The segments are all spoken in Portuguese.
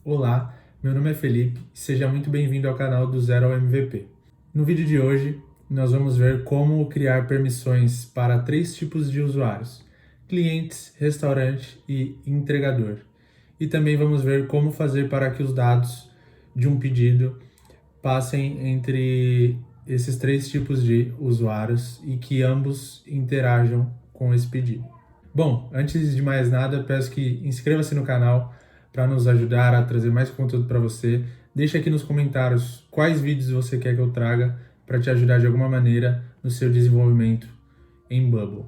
Olá, meu nome é Felipe e seja muito bem-vindo ao canal do Zero ao MVP. No vídeo de hoje, nós vamos ver como criar permissões para 3 tipos de usuários: clientes, restaurante e entregador. E também vamos ver como fazer para que os dados de um pedido passem entre esses 3 tipos de usuários e que ambos interajam com esse pedido. Bom, antes de mais nada, peço que inscreva-se no canal para nos ajudar a trazer mais conteúdo para você. Deixe aqui nos comentários quais vídeos você quer que eu traga para te ajudar de alguma maneira no seu desenvolvimento em Bubble.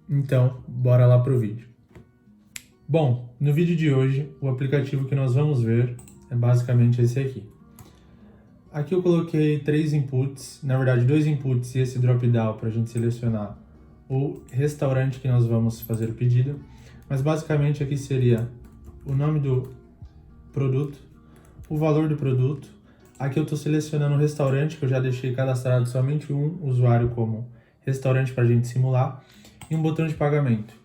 Então, bora lá pro vídeo. Bom, no vídeo de hoje, o aplicativo que nós vamos ver é basicamente esse aqui. Aqui eu coloquei 3 inputs, na verdade 2 inputs e esse drop-down para a gente selecionar o restaurante que nós vamos fazer o pedido, mas basicamente aqui seria o nome do produto, o valor do produto. Aqui eu estou selecionando o restaurante, que eu já deixei cadastrado somente um usuário como restaurante para a gente simular, e um botão de pagamento.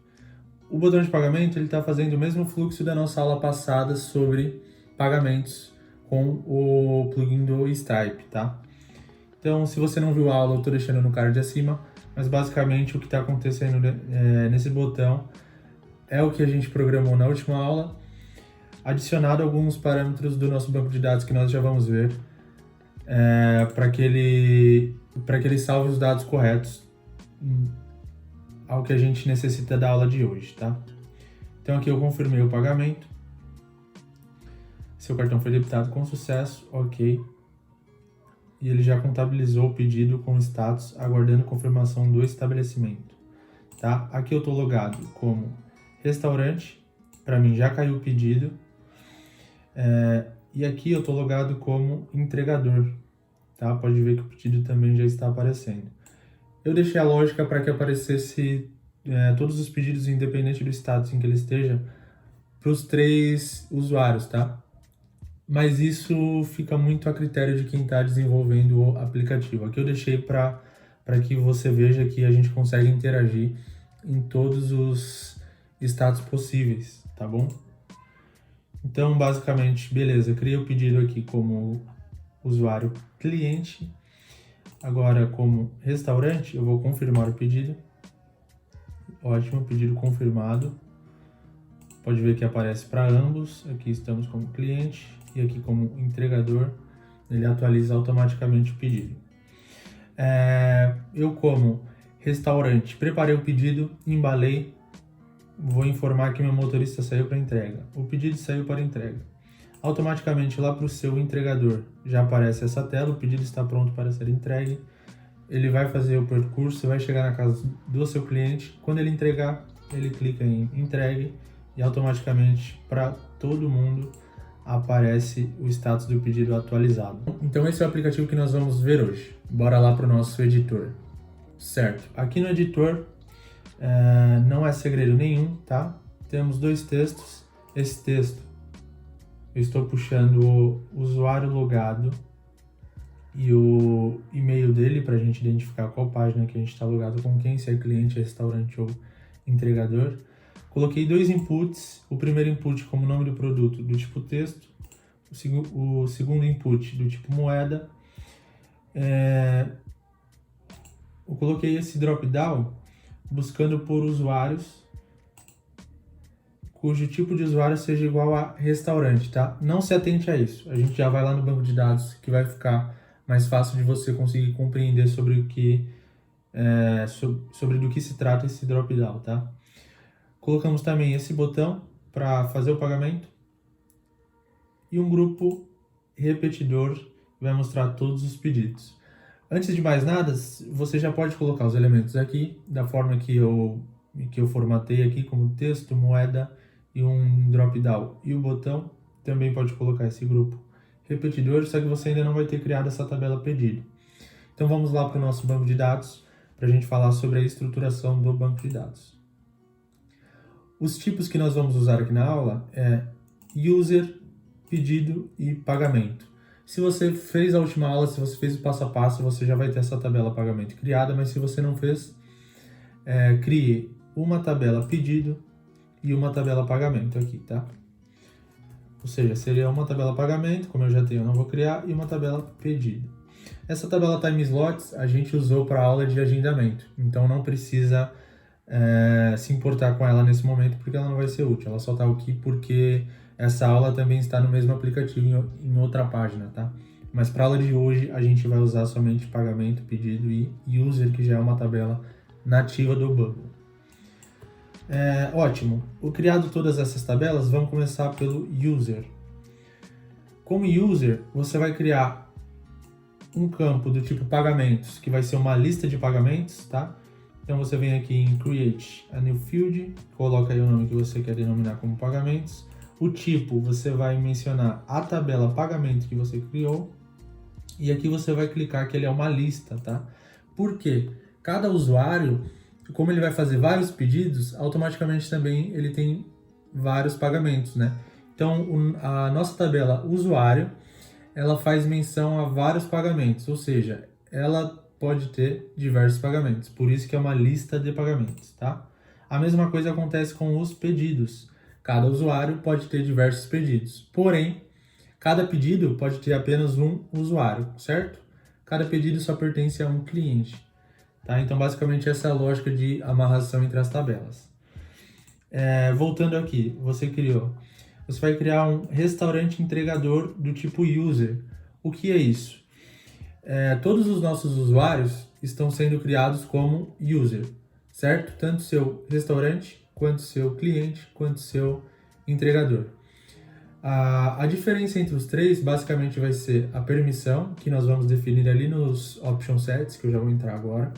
O botão de pagamento está fazendo o mesmo fluxo da nossa aula passada sobre pagamentos com o plugin do Stripe, tá? Então, se você não viu a aula, eu estou deixando no card acima, mas basicamente o que está acontecendo nesse botão é o que a gente programou na última aula, adicionado alguns parâmetros do nosso banco de dados que nós já vamos ver, para que ele salve os dados corretos ao que a gente necessita da aula de hoje, tá? Então aqui eu confirmei o pagamento, seu cartão foi debitado com sucesso, ok, e ele já contabilizou o pedido com status, aguardando confirmação do estabelecimento, tá? Aqui eu estou logado como restaurante, para mim já caiu o pedido, e aqui eu estou logado como entregador, tá? Pode ver que o pedido também já está aparecendo. Eu deixei a lógica para que aparecesse todos os pedidos, independente do status em que ele esteja, para os 3 usuários, tá? Mas isso fica muito a critério de quem está desenvolvendo o aplicativo. Aqui eu deixei para que você veja que a gente consegue interagir em todos os status possíveis, tá bom? Então, basicamente, beleza, criei o pedido aqui como usuário cliente. Agora, como restaurante, eu vou confirmar o pedido. Ótimo, pedido confirmado. Pode ver que aparece para ambos. Aqui estamos como cliente e aqui como entregador. Ele atualiza automaticamente o pedido. Eu, como restaurante, preparei o pedido, embalei. Vou informar que meu motorista saiu para entrega. O pedido saiu para entrega. Automaticamente lá para o seu entregador já aparece essa tela, o pedido está pronto para ser entregue. Ele vai fazer o percurso, vai chegar na casa do seu cliente. Quando ele entregar, ele clica em entregue e automaticamente para todo mundo aparece o status do pedido atualizado. Então esse é o aplicativo que nós vamos ver hoje. Bora lá para o nosso editor. Certo, aqui no editor não é segredo nenhum, tá? Temos 2 textos. Esse texto eu estou puxando o usuário logado e o e-mail dele para a gente identificar qual página que a gente está logado com quem, se é cliente, restaurante ou entregador. Coloquei 2 inputs, o primeiro input como nome do produto do tipo texto, o segundo input do tipo moeda. Eu coloquei esse drop-down buscando por usuários cujo tipo de usuário seja igual a restaurante, tá? Não se atente a isso, a gente já vai lá no banco de dados que vai ficar mais fácil de você conseguir compreender sobre do que se trata esse drop-down, tá? Colocamos também esse botão para fazer o pagamento e um grupo repetidor que vai mostrar todos os pedidos. Antes de mais nada, você já pode colocar os elementos aqui da forma que eu formatei aqui, como texto, moeda e um drop-down. E o botão também pode colocar esse grupo repetidor, só que você ainda não vai ter criado essa tabela pedido. Então vamos lá para o nosso banco de dados para a gente falar sobre a estruturação do banco de dados. Os tipos que nós vamos usar aqui na aula é user, pedido e pagamento. Se você fez a última aula, se você fez o passo a passo, você já vai ter essa tabela pagamento criada, mas se você não fez, crie uma tabela pedido e uma tabela pagamento aqui, tá? Ou seja, seria uma tabela pagamento, como eu já tenho, eu não vou criar, e uma tabela pedido. Essa tabela time slots a gente usou para a aula de agendamento, então não precisa se importar com ela nesse momento, porque ela não vai ser útil. Ela só está aqui porque essa aula também está no mesmo aplicativo em outra página, tá? Mas para a aula de hoje a gente vai usar somente pagamento, pedido e user, que já é uma tabela nativa do Bubble. Ótimo. O criado todas essas tabelas, vamos começar pelo user. Como user, você vai criar um campo do tipo pagamentos, que vai ser uma lista de pagamentos, tá? Então você vem aqui em Create a New Field, coloca aí o nome que você quer denominar como pagamentos. O tipo, você vai mencionar a tabela pagamento que você criou. E aqui você vai clicar que ele é uma lista, tá? Por quê? Cada usuário, como ele vai fazer vários pedidos, automaticamente também ele tem vários pagamentos, né? Então, a nossa tabela usuário, ela faz menção a vários pagamentos, ou seja, ela pode ter diversos pagamentos, por isso que é uma lista de pagamentos, tá? A mesma coisa acontece com os pedidos. Cada usuário pode ter diversos pedidos, porém, cada pedido pode ter apenas um usuário, certo? Cada pedido só pertence a um cliente, tá? Então, basicamente, essa é a lógica de amarração entre as tabelas. Voltando aqui, você vai criar um restaurante entregador do tipo user. O que é isso? Todos os nossos usuários estão sendo criados como user, certo? Tanto seu restaurante, quanto seu cliente, quanto seu entregador. A diferença entre os três basicamente vai ser a permissão, que nós vamos definir ali nos option sets, que eu já vou entrar agora.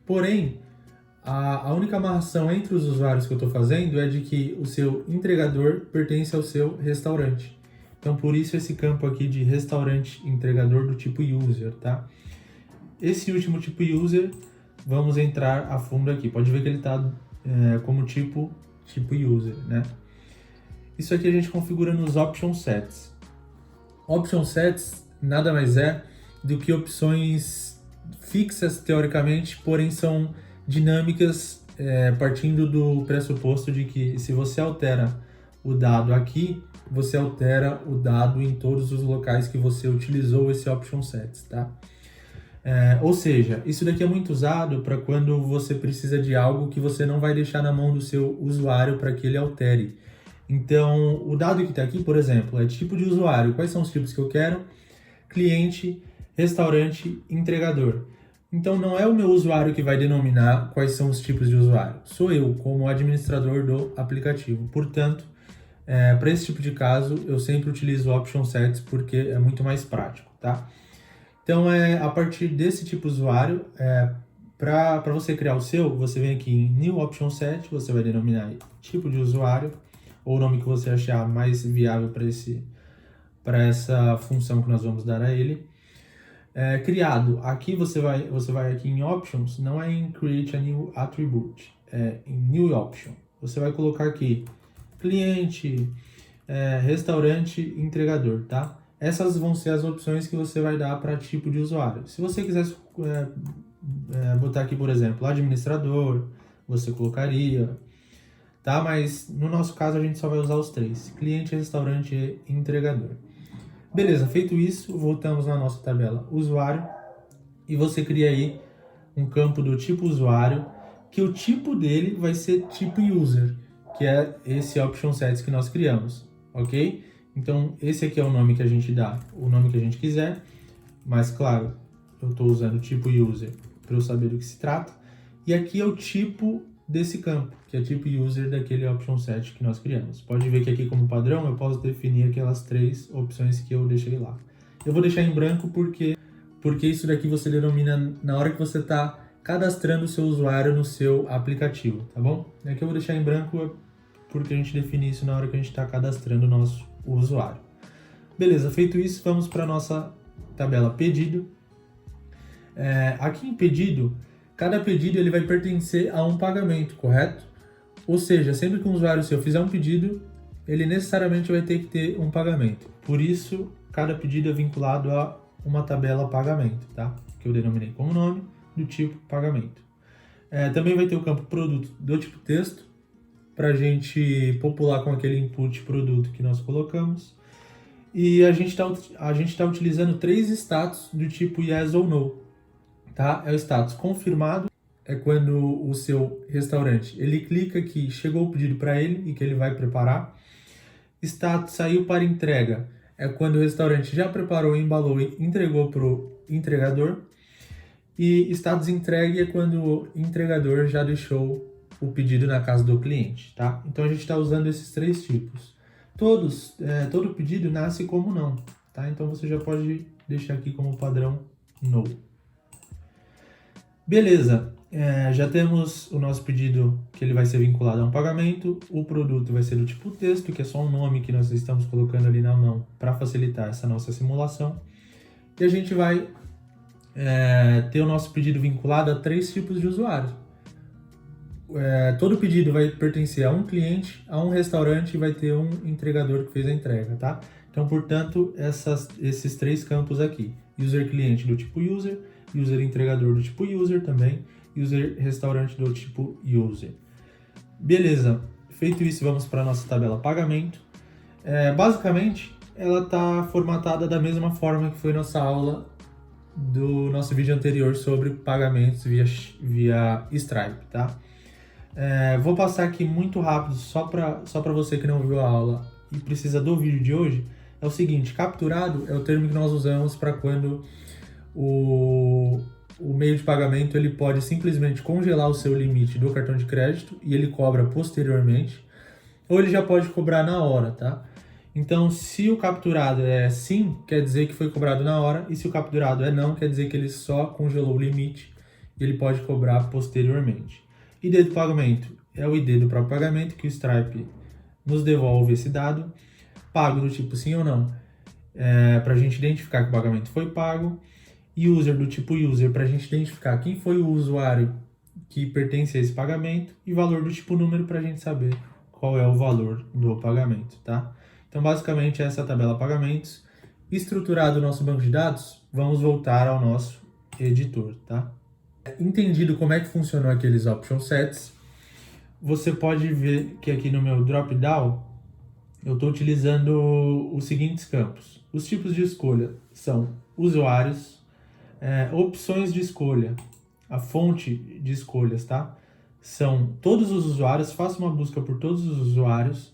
Porém, a única amarração entre os usuários que eu estou fazendo é de que o seu entregador pertence ao seu restaurante. Então, por isso esse campo aqui de restaurante entregador do tipo user, tá? Esse último tipo user, vamos entrar a fundo aqui. Pode ver que ele está como tipo user, né? Isso aqui a gente configura nos option sets. Option sets nada mais é do que opções fixas, teoricamente, porém são dinâmicas, partindo do pressuposto de que se você altera o dado aqui, você altera o dado em todos os locais que você utilizou esse option sets, tá? Ou seja, isso daqui é muito usado para quando você precisa de algo que você não vai deixar na mão do seu usuário para que ele altere. Então, o dado que está aqui, por exemplo, é tipo de usuário. Quais são os tipos que eu quero? Cliente, restaurante, entregador. Então, não é o meu usuário que vai denominar quais são os tipos de usuário. Sou eu, como administrador do aplicativo. Portanto, para esse tipo de caso, eu sempre utilizo option sets porque é muito mais prático, tá? Então, a partir desse tipo de usuário, para você criar o seu, você vem aqui em New Option Set, você vai denominar tipo de usuário, ou o nome que você achar mais viável para essa função que nós vamos dar a ele. Criado, aqui você vai aqui em Options, não é em Create a New Attribute, é em New Option. Você vai colocar aqui cliente, restaurante, entregador, tá? Essas vão ser as opções que você vai dar para tipo de usuário. Se você quisesse botar aqui, por exemplo, administrador, você colocaria, tá? Mas no nosso caso a gente só vai usar os três: cliente, restaurante e entregador. Beleza, feito isso, voltamos na nossa tabela usuário e você cria aí um campo do tipo usuário, que o tipo dele vai ser tipo user, que é esse option sets que nós criamos, ok? Então, esse aqui é o nome que a gente dá, o nome que a gente quiser, mas claro, eu estou usando tipo user para eu saber do que se trata. E aqui é o tipo desse campo, que é tipo user daquele option set que nós criamos. Pode ver que aqui como padrão eu posso definir aquelas três opções que eu deixei lá. Eu vou deixar em branco porque isso daqui você denomina na hora que você está cadastrando o seu usuário no seu aplicativo, tá bom? Aqui eu vou deixar em branco porque a gente define isso na hora que a gente está cadastrando o nosso usuário. Beleza, feito isso, vamos para a nossa tabela pedido. Aqui em pedido, cada pedido ele vai pertencer a um pagamento, correto? Ou seja, sempre que um usuário seu fizer um pedido, ele necessariamente vai ter que ter um pagamento. Por isso, cada pedido é vinculado a uma tabela pagamento, tá? Que eu denominei como nome, do tipo pagamento. Também vai ter o campo produto do tipo texto, para a gente popular com aquele input produto que nós colocamos. E a gente tá utilizando 3 status do tipo yes ou no, tá? É o status confirmado, é quando o seu restaurante ele clica que chegou o pedido para ele e que ele vai preparar. Status saiu para entrega, é quando o restaurante já preparou, embalou e entregou para o entregador. E status entregue é quando o entregador já deixou o pedido na casa do cliente, tá? Então a gente está usando esses 3 tipos. Todo pedido nasce como não, tá? Então você já pode deixar aqui como padrão no. Beleza, já temos o nosso pedido que ele vai ser vinculado a um pagamento. O produto vai ser do tipo texto, que é só um nome que nós estamos colocando ali na mão para facilitar essa nossa simulação. E a gente vai ter o nosso pedido vinculado a 3 tipos de usuários. Todo pedido vai pertencer a um cliente, a um restaurante e vai ter um entregador que fez a entrega, tá? Então, portanto, esses 3 campos aqui. User cliente do tipo user, user entregador do tipo user também, user restaurante do tipo user. Beleza, feito isso, vamos para a nossa tabela pagamento. Basicamente, ela está formatada da mesma forma que foi nossa aula do nosso vídeo anterior sobre pagamentos via Stripe, tá? Vou passar aqui muito rápido, só para você que não viu a aula e precisa do vídeo de hoje. É o seguinte, capturado é o termo que nós usamos para quando o meio de pagamento ele pode simplesmente congelar o seu limite do cartão de crédito e ele cobra posteriormente, ou ele já pode cobrar na hora, tá? Então, se o capturado é sim, quer dizer que foi cobrado na hora, e se o capturado é não, quer dizer que ele só congelou o limite e ele pode cobrar posteriormente. ID do pagamento é o ID do próprio pagamento, que o Stripe nos devolve esse dado. Pago do tipo sim ou não, para a gente identificar que o pagamento foi pago. E user do tipo user, para a gente identificar quem foi o usuário que pertence a esse pagamento. E valor do tipo número, para a gente saber qual é o valor do pagamento, tá? Então, basicamente, essa é a tabela pagamentos. Estruturado o nosso banco de dados, vamos voltar ao nosso editor, tá? Entendido como é que funcionam aqueles option sets, você pode ver que aqui no meu drop-down, eu estou utilizando os seguintes campos. Os tipos de escolha são usuários, opções de escolha, a fonte de escolhas, tá? São todos os usuários, faça uma busca por todos os usuários,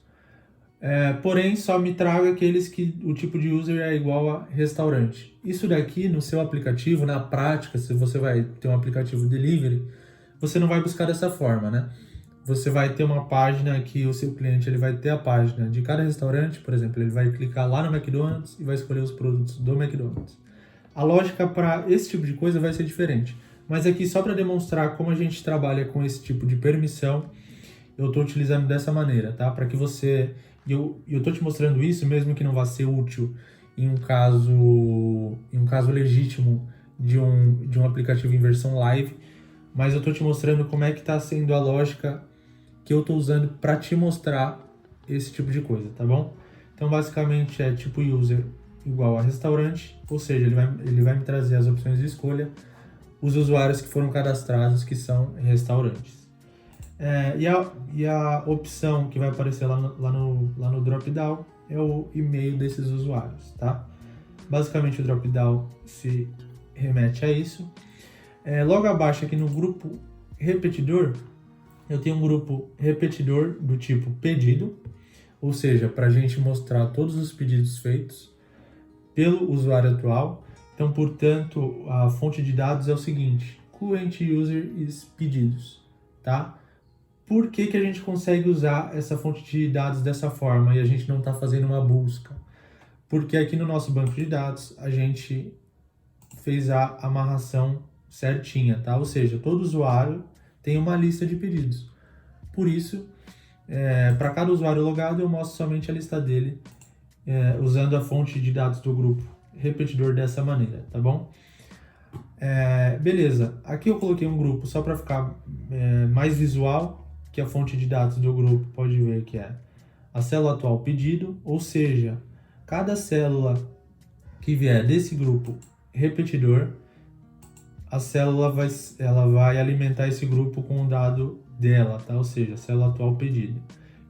porém só me traga aqueles que o tipo de user é igual a restaurante. Isso daqui no seu aplicativo, na prática, se você vai ter um aplicativo delivery, você não vai buscar dessa forma, né? Você vai ter uma página que o seu cliente ele vai ter a página de cada restaurante, por exemplo, ele vai clicar lá no McDonald's e vai escolher os produtos do McDonald's. A lógica para esse tipo de coisa vai ser diferente, mas aqui só para demonstrar como a gente trabalha com esse tipo de permissão, eu estou utilizando dessa maneira, tá? Para que você... Eu estou te mostrando isso, mesmo que não vá ser útil em um caso legítimo de um aplicativo em versão live, mas eu estou te mostrando como é que está sendo a lógica que eu estou usando para te mostrar esse tipo de coisa, tá bom? Então, basicamente, é tipo user igual a restaurante, ou seja, ele vai me trazer as opções de escolha, os usuários que foram cadastrados, que são restaurantes. E a opção que vai aparecer lá no drop-down é o e-mail desses usuários, tá? Basicamente, o drop-down se remete a isso. Logo abaixo, aqui no grupo repetidor, eu tenho um grupo repetidor do tipo pedido, ou seja, para a gente mostrar todos os pedidos feitos pelo usuário atual. Então, portanto, a fonte de dados é o seguinte, current user is pedidos, tá? Por que a gente consegue usar essa fonte de dados dessa forma e a gente não está fazendo uma busca? Porque aqui no nosso banco de dados a gente fez a amarração certinha, tá? Ou seja, todo usuário tem uma lista de pedidos. Por isso, para cada usuário logado, eu mostro somente a lista dele, usando a fonte de dados do grupo repetidor dessa maneira, tá bom? Beleza, aqui eu coloquei um grupo só para ficar mais visual, que a fonte de dados do grupo pode ver que é a célula atual pedido, ou seja, cada célula que vier desse grupo repetidor, a célula vai alimentar esse grupo com o dado dela, tá? Ou seja, a célula atual pedida.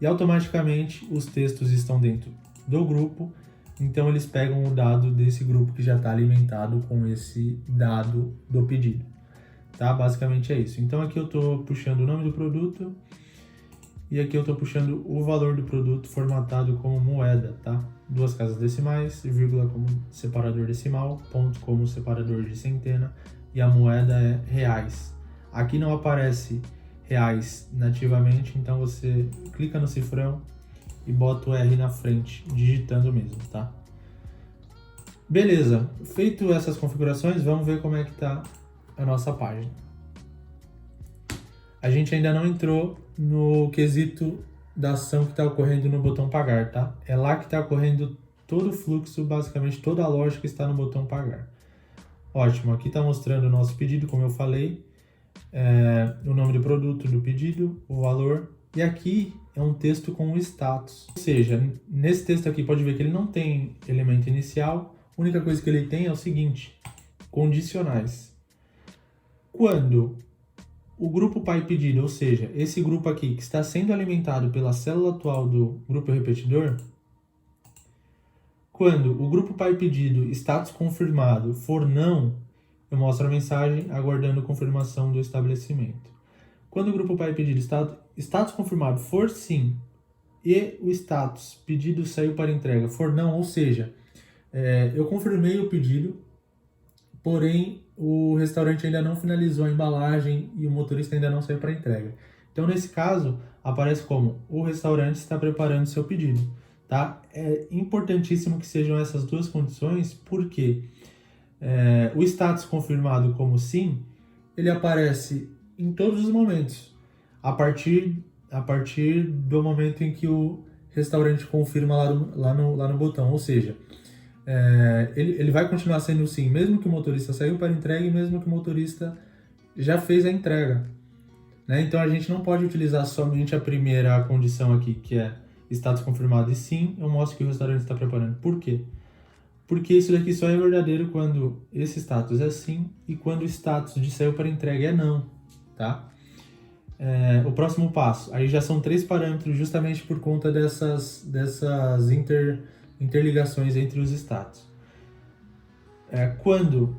E automaticamente os textos estão dentro do grupo, então eles pegam o dado desse grupo que já está alimentado com esse dado do pedido, tá? Basicamente é isso. Então aqui eu estou puxando o nome do produto e aqui eu estou puxando o valor do produto formatado como moeda, tá? 2 casas decimais, vírgula como separador decimal, ponto como separador de centena e a moeda é reais. Aqui não aparece reais nativamente, então você clica no cifrão e bota o R na frente, digitando mesmo, tá? Beleza, feito essas configurações, vamos ver como é que tá a nossa página. A gente ainda não entrou no quesito da ação que está ocorrendo no botão pagar, tá? É lá que está ocorrendo todo o fluxo, basicamente toda a lógica está no botão pagar. Ótimo, aqui está mostrando o nosso pedido, como eu falei, o nome do produto do pedido, o valor, e aqui é um texto com o status. Ou seja, nesse texto aqui pode ver que ele não tem elemento inicial, a única coisa que ele tem é o seguinte, condicionais. Quando o grupo pai pedido, ou seja, esse grupo aqui que está sendo alimentado pela célula atual do grupo repetidor, quando o grupo pai pedido status confirmado for não, eu mostro a mensagem aguardando confirmação do estabelecimento. Quando o grupo pai pedido status confirmado for sim e o status pedido saiu para entrega for não, ou seja, eu confirmei o pedido, porém o restaurante ainda não finalizou a embalagem e o motorista ainda não saiu para entrega. Então, nesse caso, aparece como o restaurante está preparando seu pedido, tá? É importantíssimo que sejam essas duas condições, porque o status confirmado como sim, ele aparece em todos os momentos, a partir do momento em que o restaurante confirma lá no botão, ou seja, ele vai continuar sendo sim, mesmo que o motorista saiu para entrega e mesmo que o motorista já fez a entrega, né? Então a gente não pode utilizar somente a primeira condição aqui, que é status confirmado e sim, eu mostro que o restaurante está preparando. Por quê? Porque isso daqui só é verdadeiro quando esse status é sim e quando o status de saiu para entrega é não, tá? O próximo passo, aí já são 3 parâmetros justamente por conta dessas interligações entre os status. Quando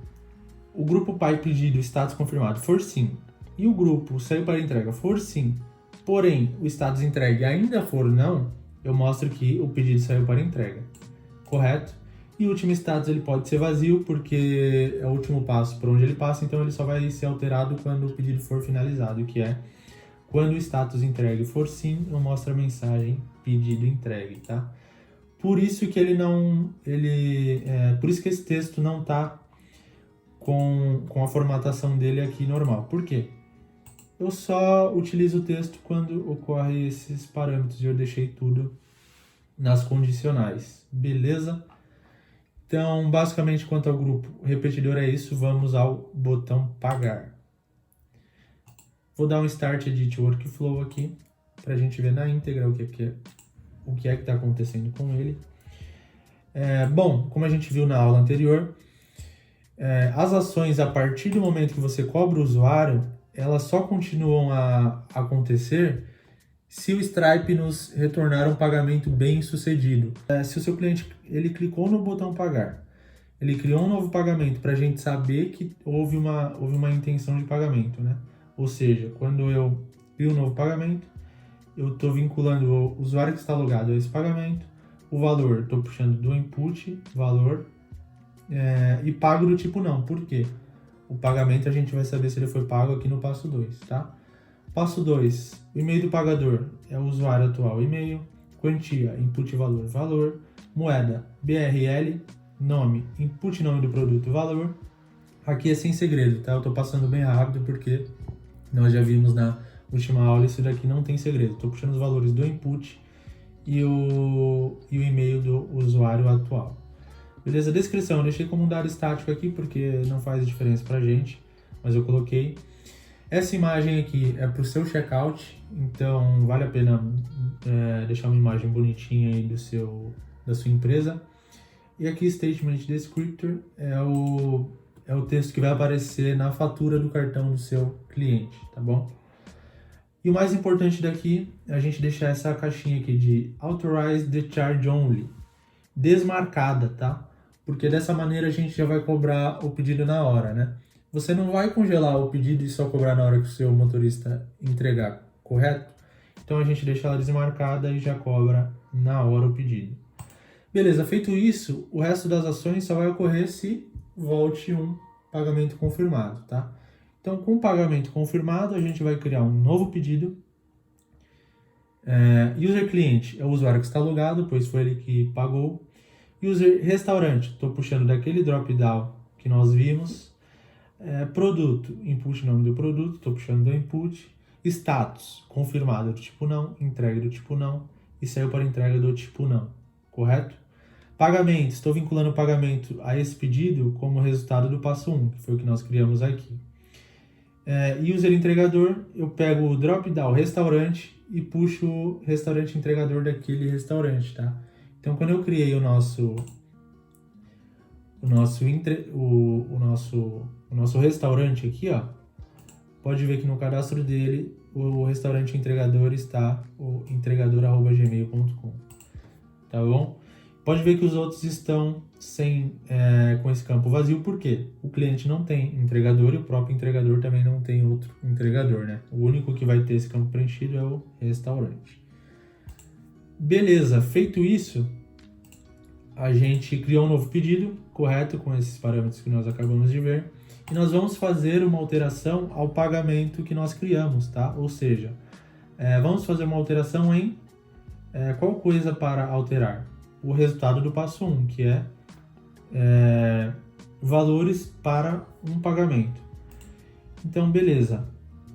o grupo pai pedido status confirmado for sim e o grupo saiu para entrega for sim, porém o status entregue ainda for não, eu mostro que o pedido saiu para entrega, correto? E o último status ele pode ser vazio porque é o último passo por onde ele passa, então ele só vai ser alterado quando o pedido for finalizado, que é quando o status entregue for sim, eu mostro a mensagem pedido entregue, tá? Por isso que por isso que esse texto não está com a formatação dele aqui normal. Por quê? Eu só utilizo o texto quando ocorre esses parâmetros e eu deixei tudo nas condicionais, beleza? Então, basicamente, quanto ao grupo repetidor é isso, vamos ao botão pagar. Vou dar um Start Edit Workflow aqui, para a gente ver na íntegra o que está acontecendo com ele. Bom, como a gente viu na aula anterior, as ações a partir do momento que você cobra o usuário, elas só continuam a acontecer se o Stripe nos retornar um pagamento bem sucedido. Se o seu cliente ele clicou no botão pagar, ele criou um novo pagamento para a gente saber que houve uma intenção de pagamento, né? Ou seja, quando eu crio um novo pagamento, eu estou vinculando o usuário que está logado a esse pagamento, o valor, estou puxando do input, valor, e pago do tipo não. Por quê? O pagamento a gente vai saber se ele foi pago aqui no passo 2, tá? Passo 2, o e-mail do pagador é o usuário atual e-mail, quantia, input valor, valor, moeda, BRL, nome, input nome do produto, valor. Aqui é sem segredo, tá? Eu tô passando bem rápido porque nós já vimos na última aula, isso daqui não tem segredo. Tô puxando os valores do input e o e-mail do usuário atual. Beleza? Descrição, eu deixei como um dado estático aqui porque não faz diferença pra gente, mas eu coloquei. Essa imagem aqui é para o seu checkout, então vale a pena deixar uma imagem bonitinha aí da sua empresa. E aqui Statement Descriptor é o texto que vai aparecer na fatura do cartão do seu cliente, tá bom? E o mais importante daqui é a gente deixar essa caixinha aqui de Authorize the Charge Only desmarcada, tá? Porque dessa maneira a gente já vai cobrar o pedido na hora, né? Você não vai congelar o pedido e só cobrar na hora que o seu motorista entregar, correto? Então a gente deixa ela desmarcada e já cobra na hora o pedido. Beleza, feito isso, o resto das ações só vai ocorrer se volte um pagamento confirmado, tá? Então, com o pagamento confirmado, a gente vai criar um novo pedido. User cliente é o usuário que está logado, pois foi ele que pagou. User restaurante, estou puxando daquele drop-down que nós vimos. Produto, input nome do produto, estou puxando do input. Status, confirmado do tipo não, entrega do tipo não e saiu para entrega do tipo não, correto? Pagamento, estou vinculando o pagamento a esse pedido como resultado do passo 1, que foi o que nós criamos aqui. User entregador, eu pego o drop-down restaurante e puxo o restaurante entregador daquele restaurante, tá? Então, quando eu criei o nosso restaurante aqui, ó, pode ver que no cadastro dele o restaurante entregador está o entregador@gmail.com, tá bom? Pode ver que os outros estão com esse campo vazio, porque o cliente não tem entregador e o próprio entregador também não tem outro entregador, né? O único que vai ter esse campo preenchido é o restaurante. Beleza, feito isso, a gente criou um novo pedido, correto, com esses parâmetros que nós acabamos de ver, e nós vamos fazer uma alteração ao pagamento que nós criamos, tá? Ou seja, vamos fazer uma alteração em qual coisa para alterar? O resultado do passo 1, que é valores para um pagamento. Então, beleza.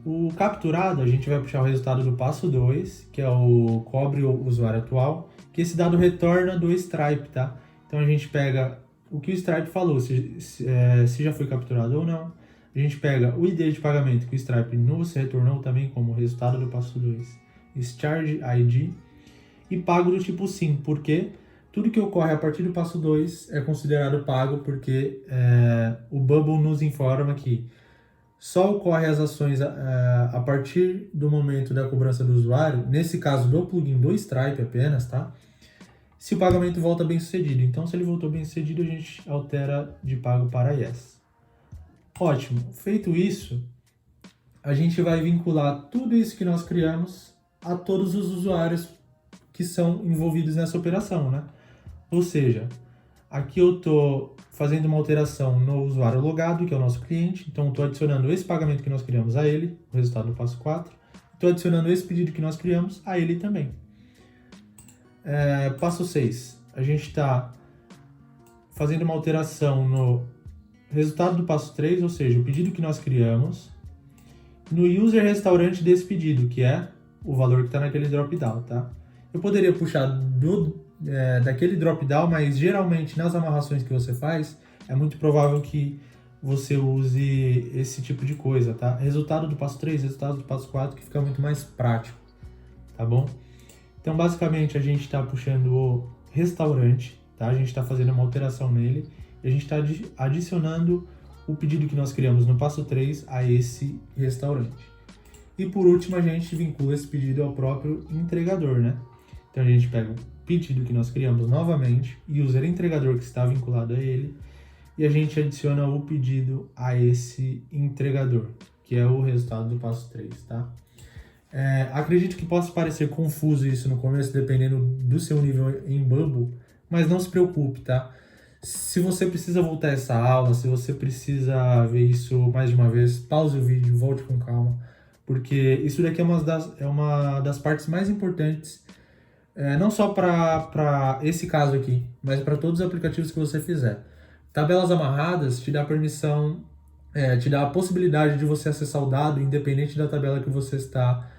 O capturado, a gente vai puxar o resultado do passo 2, que é o cobre o usuário atual, que esse dado retorna do Stripe, tá? Então, a gente pega o que o Stripe falou, se já foi capturado ou não. A gente pega o ID de pagamento que o Stripe nos retornou também como resultado do passo 2, Charge ID, e pago do tipo sim, porque tudo que ocorre a partir do passo 2 é considerado pago, porque o Bubble nos informa que só ocorre as ações a partir do momento da cobrança do usuário, nesse caso do plugin do Stripe apenas, tá? Se o pagamento volta bem sucedido. Então, se ele voltou bem sucedido, a gente altera de pago para yes. Ótimo. Feito isso, a gente vai vincular tudo isso que nós criamos a todos os usuários que são envolvidos nessa operação, né? Ou seja, aqui eu estou fazendo uma alteração no usuário logado, que é o nosso cliente. Então, estou adicionando esse pagamento que nós criamos a ele, o resultado do passo 4. Estou adicionando esse pedido que nós criamos a ele também. Passo 6. A gente está fazendo uma alteração no resultado do passo 3, ou seja, o pedido que nós criamos, no user restaurante desse pedido, que é o valor que está naquele drop-down, tá? Eu poderia puxar daquele drop-down, mas geralmente nas amarrações que você faz, é muito provável que você use esse tipo de coisa, tá? Resultado do passo 3, resultado do passo 4, que fica muito mais prático, tá bom? Então, basicamente, a gente está puxando o restaurante, tá? A gente está fazendo uma alteração nele e a gente está adicionando o pedido que nós criamos no passo 3 a esse restaurante. E, por último, a gente vincula esse pedido ao próprio entregador, né? Então, a gente pega o pedido que nós criamos novamente e usa o entregador que está vinculado a ele e a gente adiciona o pedido a esse entregador, que é o resultado do passo 3, tá? Acredito que possa parecer confuso isso no começo, dependendo do seu nível em Bubble, mas não se preocupe, tá? Se você precisa voltar a essa aula, se você precisa ver isso mais de uma vez, pause o vídeo, volte com calma, porque isso daqui é uma das partes mais importantes, não só para esse caso aqui, mas para todos os aplicativos que você fizer. Tabelas amarradas te dá permissão, te dá a possibilidade de você acessar o dado independente da tabela que você está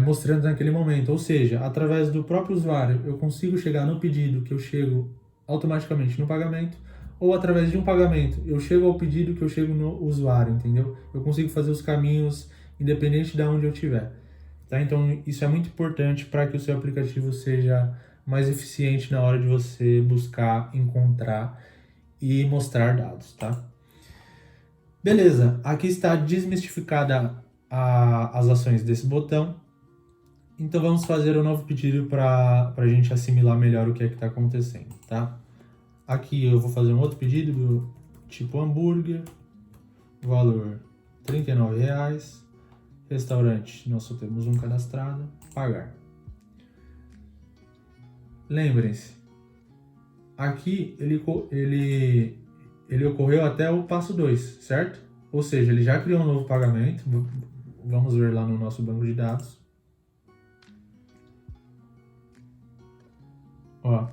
mostrando naquele momento. Ou seja, através do próprio usuário, eu consigo chegar no pedido que eu chego automaticamente no pagamento, ou através de um pagamento, eu chego ao pedido que eu chego no usuário, entendeu? Eu consigo fazer os caminhos independente de onde eu estiver. Tá? Então, isso é muito importante para que o seu aplicativo seja mais eficiente na hora de você buscar, encontrar e mostrar dados, tá? Beleza, aqui está desmistificada as ações desse botão. Então vamos fazer um novo pedido para a gente assimilar melhor o que é que está acontecendo, tá? Aqui eu vou fazer um outro pedido do tipo hambúrguer, valor R$ 39,00, restaurante, nós só temos um cadastrado, pagar. Lembrem-se, aqui ele ocorreu até o passo 2, certo? Ou seja, ele já criou um novo pagamento. Vamos ver lá no nosso banco de dados. Ó,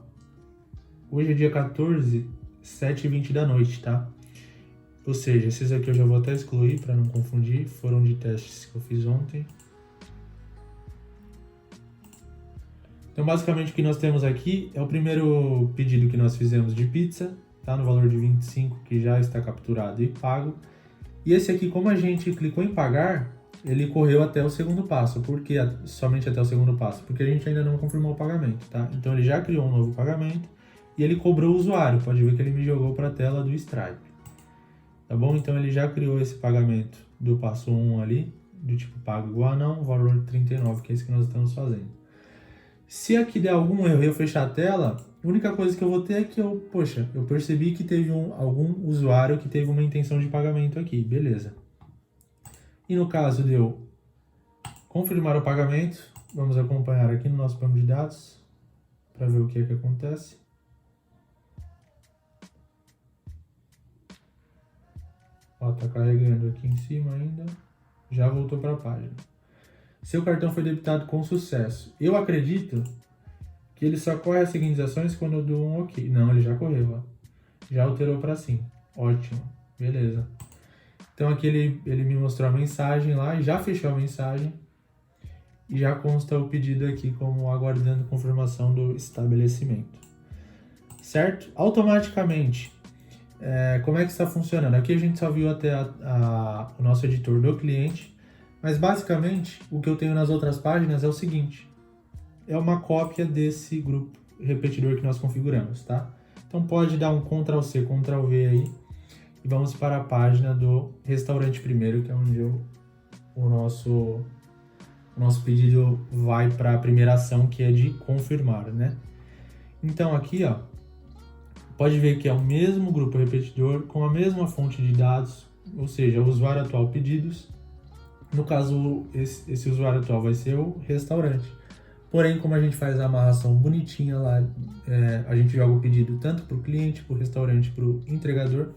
hoje é dia 14, 7h20 da noite, tá? Ou seja, esses aqui eu já vou até excluir para não confundir, foram de testes que eu fiz ontem. Então, basicamente, o que nós temos aqui é o primeiro pedido que nós fizemos de pizza, tá? No valor de 25, que já está capturado e pago. E esse aqui, como a gente clicou em pagar, ele correu até o segundo passo. Por que somente até o segundo passo? Porque a gente ainda não confirmou o pagamento, tá? Então, ele já criou um novo pagamento e ele cobrou o usuário. Pode ver que ele me jogou para a tela do Stripe. Tá bom? Então, ele já criou esse pagamento do passo 1 ali, do tipo pago igual a não, valor de 39, que é esse que nós estamos fazendo. Se aqui der algum erro e eu fechar a tela, a única coisa que eu vou ter é que eu percebi que teve algum usuário que teve uma intenção de pagamento aqui, beleza. E no caso de eu confirmar o pagamento, vamos acompanhar aqui no nosso banco de dados para ver o que é que acontece. Ó, tá carregando aqui em cima ainda, já voltou para a página. Seu cartão foi debitado com sucesso. Eu acredito que ele só corre as seguintes ações quando eu dou um OK. Não, ele já correu, ó. Já alterou para sim. Ótimo. Beleza. Então aqui ele me mostrou a mensagem lá, já fechou a mensagem. E já consta o pedido aqui como aguardando confirmação do estabelecimento. Certo? Automaticamente, como é que está funcionando? Aqui a gente só viu até o nosso editor do cliente. Mas basicamente, o que eu tenho nas outras páginas é o seguinte. É uma cópia desse grupo repetidor que nós configuramos, tá? Então pode dar um Ctrl+C, Ctrl+V aí. E vamos para a página do restaurante primeiro, que é onde o nosso pedido vai para a primeira ação, que é de confirmar, né? Então aqui, ó, pode ver que é o mesmo grupo repetidor com a mesma fonte de dados, ou seja, o usuário atual pedidos. No caso, esse usuário atual vai ser o restaurante. Porém, como a gente faz a amarração bonitinha lá, a gente joga o pedido tanto para o cliente, para o restaurante, para o entregador,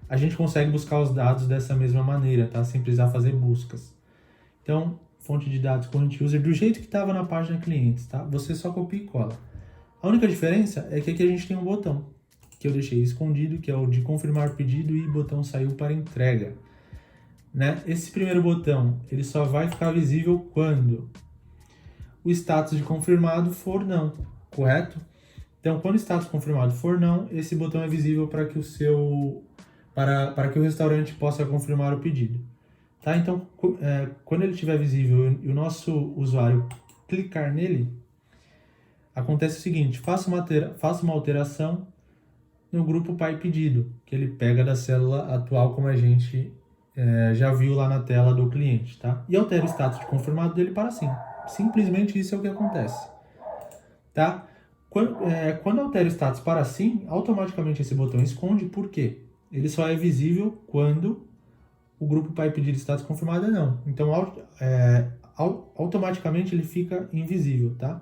a gente consegue buscar os dados dessa mesma maneira, tá? Sem precisar fazer buscas. Então, fonte de dados current user do jeito que estava na página clientes, tá? Você só copia e cola. A única diferença é que aqui a gente tem um botão, que eu deixei escondido, que é o de confirmar pedido e botão saiu para entrega. Né? Esse primeiro botão ele só vai ficar visível quando o status de confirmado for não, correto? Então, quando o status confirmado for não, esse botão é visível para que para que o restaurante possa confirmar o pedido. Tá? Então, quando ele estiver visível e o nosso usuário clicar nele, acontece o seguinte: faça uma alteração no grupo pai pedido, que ele pega da célula atual, como a gente já viu lá na tela do cliente, tá? E altera o status de confirmado dele para sim. Simplesmente isso é o que acontece, tá? Quando altera o status para sim, automaticamente esse botão esconde. Por quê? Ele só é visível quando o grupo pai pedir status confirmado é não. Então, automaticamente ele fica invisível, tá?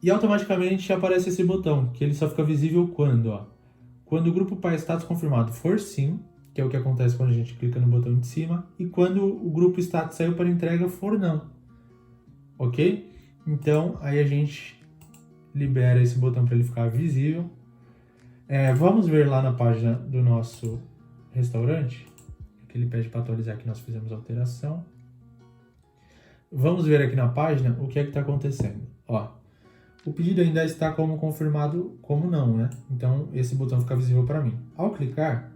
E automaticamente aparece esse botão, que ele só fica visível quando, ó, quando o grupo pai status confirmado for sim, que é o que acontece quando a gente clica no botão de cima, e quando o grupo status saiu para entrega for não. Ok? Então, aí a gente libera esse botão para ele ficar visível. Vamos ver lá na página do nosso restaurante, que ele pede para atualizar que nós fizemos a alteração. Vamos ver aqui na página o que é que está acontecendo. Ó, o pedido ainda está como confirmado como não, né? Então, esse botão fica visível para mim. Ao clicar,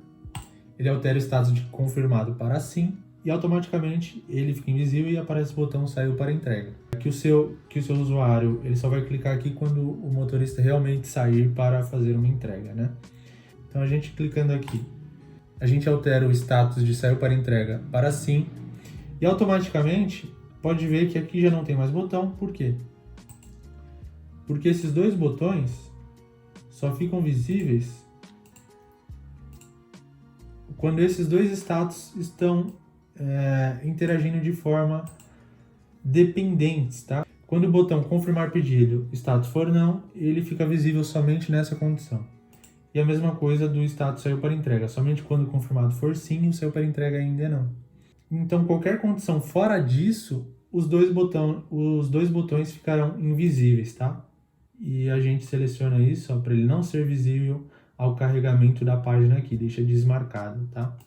ele altera o status de confirmado para sim e automaticamente ele fica invisível e aparece o botão saiu para entrega. Que o seu usuário ele só vai clicar aqui quando o motorista realmente sair para fazer uma entrega, né? Então a gente clicando aqui, a gente altera o status de saiu para entrega para sim E automaticamente, pode ver que aqui já não tem mais botão. Por quê? Porque esses dois botões só ficam visíveis quando esses dois status estão interagindo de forma dependentes, tá? Quando o botão confirmar pedido, status for não, ele fica visível somente nessa condição. E a mesma coisa do status saiu para entrega, somente quando confirmado for sim, o saiu para entrega ainda não. Então, qualquer condição fora disso, os dois botões ficarão invisíveis, tá? E a gente seleciona isso para ele não ser visível ao carregamento da página aqui, deixa desmarcado, tá?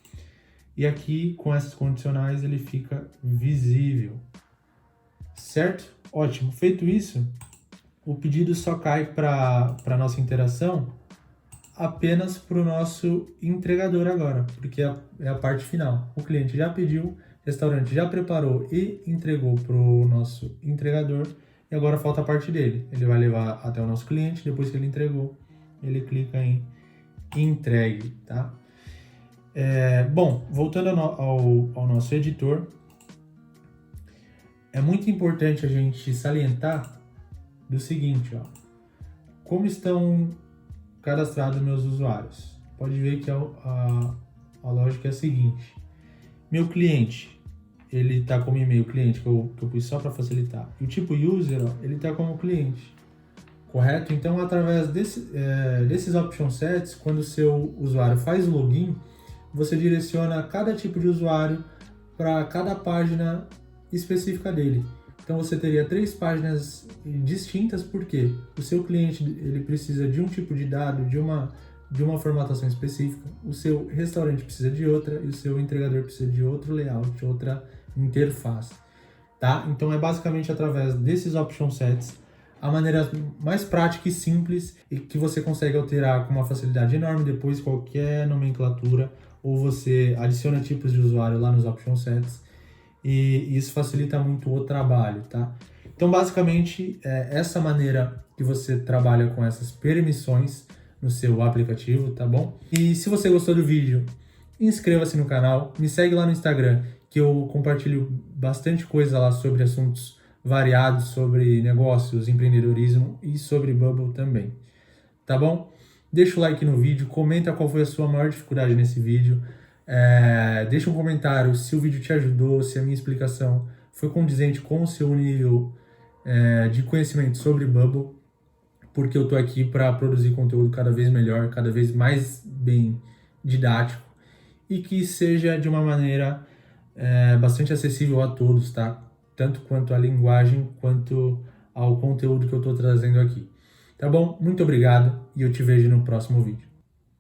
E aqui, com essas condicionais, ele fica visível, certo? Ótimo. Feito isso, o pedido só cai para a nossa interação apenas para o nosso entregador agora, porque é a parte final. O cliente já pediu, o restaurante já preparou e entregou para o nosso entregador, e agora falta a parte dele. Ele vai levar até o nosso cliente, depois que ele entregou, ele clica em entregue, tá? Bom, voltando ao nosso editor, é muito importante a gente salientar do seguinte, ó, como estão cadastrados meus usuários. Pode ver que a lógica é a seguinte: meu cliente, ele está como e-mail cliente, que eu pus só para facilitar, e o tipo user, ó, ele está como cliente, correto? Então, através desses option sets, quando o seu usuário faz o login, você direciona cada tipo de usuário para cada página específica dele. Então você teria 3 páginas distintas, porque o seu cliente ele precisa de um tipo de dado, de uma formatação específica, o seu restaurante precisa de outra e o seu entregador precisa de outro layout, de outra interface, tá? Então é basicamente através desses option sets a maneira mais prática e simples e que você consegue alterar com uma facilidade enorme depois qualquer nomenclatura, ou você adiciona tipos de usuário lá nos option sets, e isso facilita muito o trabalho, tá? Então, basicamente, é essa maneira que você trabalha com essas permissões no seu aplicativo, tá bom? E se você gostou do vídeo, inscreva-se no canal, me segue lá no Instagram, que eu compartilho bastante coisa lá sobre assuntos variados, sobre negócios, empreendedorismo e sobre Bubble também, tá bom? Deixa o like no vídeo, comenta qual foi a sua maior dificuldade nesse vídeo, deixa um comentário se o vídeo te ajudou, se a minha explicação foi condizente com o seu nível de conhecimento sobre Bubble, porque eu tô aqui para produzir conteúdo cada vez melhor, cada vez mais bem didático e que seja de uma maneira bastante acessível a todos, tá? Tanto quanto a linguagem, quanto ao conteúdo que eu tô trazendo aqui. Tá bom? Muito obrigado e eu te vejo no próximo vídeo.